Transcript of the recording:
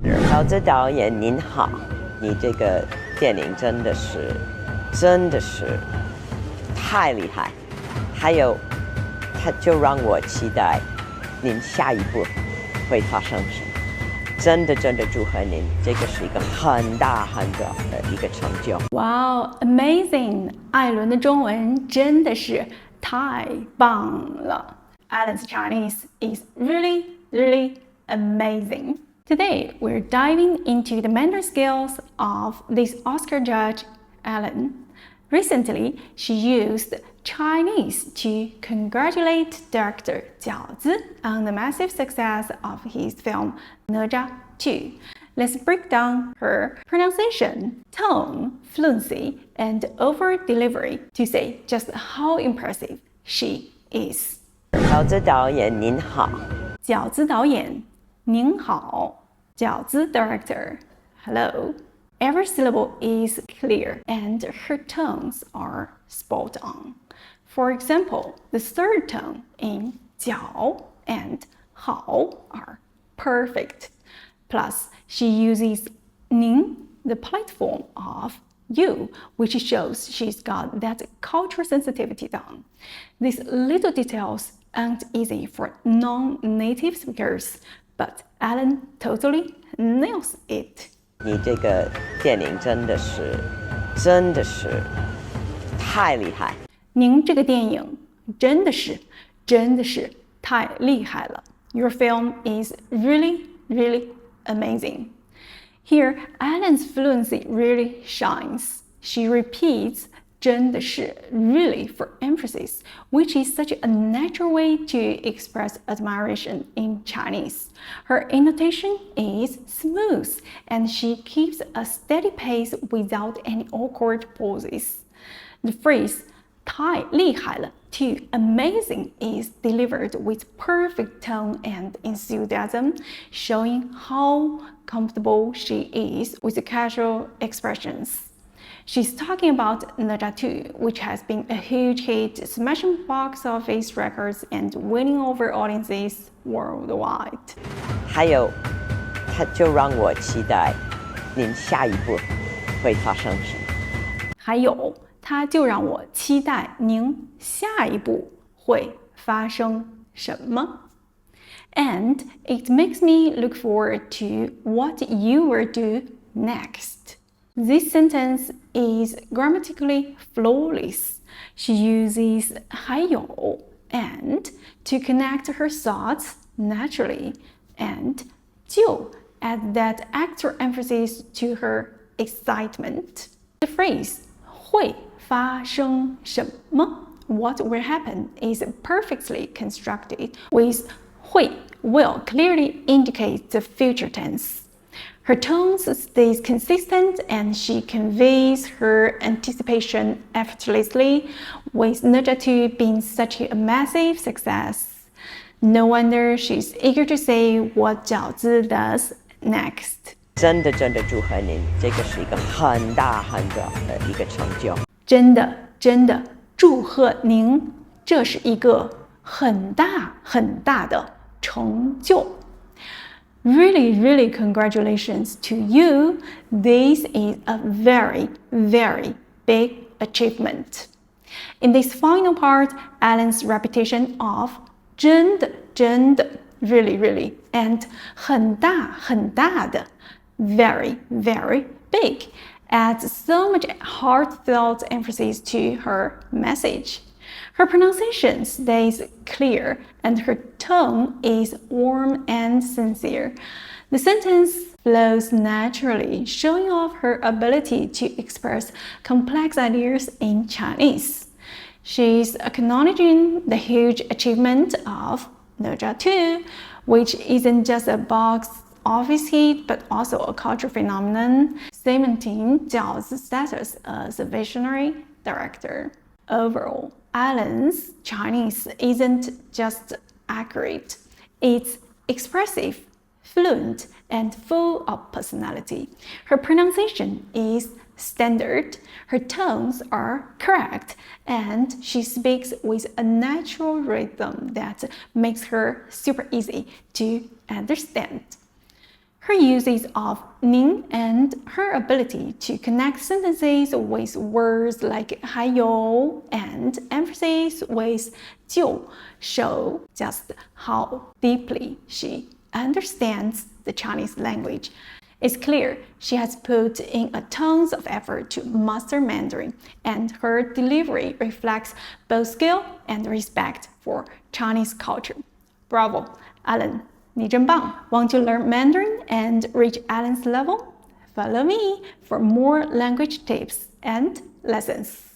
饺子导演您好，你这个电影真的是太厉害，还有，它就让我期待您下一步会发生什么。真的祝贺您，这个是一个很大的一个成就。Wow, amazing! 艾伦的中文真的是太棒了。Ellen's Chinese is really amazing. Today, we're diving into the Mandarin skills of this Oscar judge, Ellen. Recently, she used Chinese to congratulate director Jiaozi on the massive success of his film Nezha 2. Let's break down her pronunciation, tone, fluency, and overall delivery to say just how impressive she is. 饺子导演您好，饺子导演您好，饺子 director hello. Every syllable is clear and her tones are spot on. For example, the third tone in jiǎo and 好 are perfect. Plus, she uses 您, the polite form of you, which shows she's got that cultural sensitivity down. These little details aren't easy for non-native speakers, but Ellen totally nails it. 你这个电影真的是太厉害。您这个电影真的是太厉害了。Your film is really amazing. Here, Ellen's fluency really shines. She repeats 真的是 really for emphasis, which is such a natural way to express admiration in Chinese. Her intonation is smooth, and she keeps a steady pace without any awkward pauses. The phrase 太厉害了 to amazing is delivered with perfect tone and enthusiasm, showing how comfortable she is with the casual expressions. She's talking about Nezha 2, which has been a huge hit, smashing box office records and winning over audiences worldwide. 还有，它就让我期待您下一步会发生什么。还有，它就让我期待您下一步会发生什么。And it makes me look forward to what you will do next. This sentence is grammatically flawless. She uses 还有 and to connect her thoughts naturally, and 就 add that extra emphasis to her excitement. The phrase 会发生什么 what will happen is perfectly constructed with 会 will clearly indicate the future tense. Her tone stays consistent and she conveys her anticipation effortlessly, with Nezha 2 being such a massive success. No wonder she's eager to say what Jiaozi does next. 真的祝贺您，这个是一个很大的一个成就。真的祝贺您，这是一个很大的成就。Really congratulations to you. This is a very big achievement. In this final part, Ellen's repetition of 真的 really and 很大的 very big adds so much heartfelt emphasis to her message. Her pronunciation stays clear and her tone is warm and sincere. The sentence flows naturally, showing off her ability to express complex ideas in Chinese. She's acknowledging the huge achievement of Nezha 2, which isn't just a box office hit but also a cultural phenomenon, cementing Jiao's status as a visionary director. Overall, Ellen's Chinese isn't just accurate, it's expressive, fluent, and full of personality. Her pronunciation is standard, her tones are correct, and she speaks with a natural rhythm that makes her super easy to understand. Her usage of 您 and her ability to connect sentences with words like 还有 and emphasis with 就 show just how deeply she understands the Chinese language. It's clear she has put in a tons of effort to master Mandarin, and her delivery reflects both skill and respect for Chinese culture. Bravo, Ellen! 你真棒! Want to learn Mandarin and reach Ellen's level? Follow me for more language tips and lessons.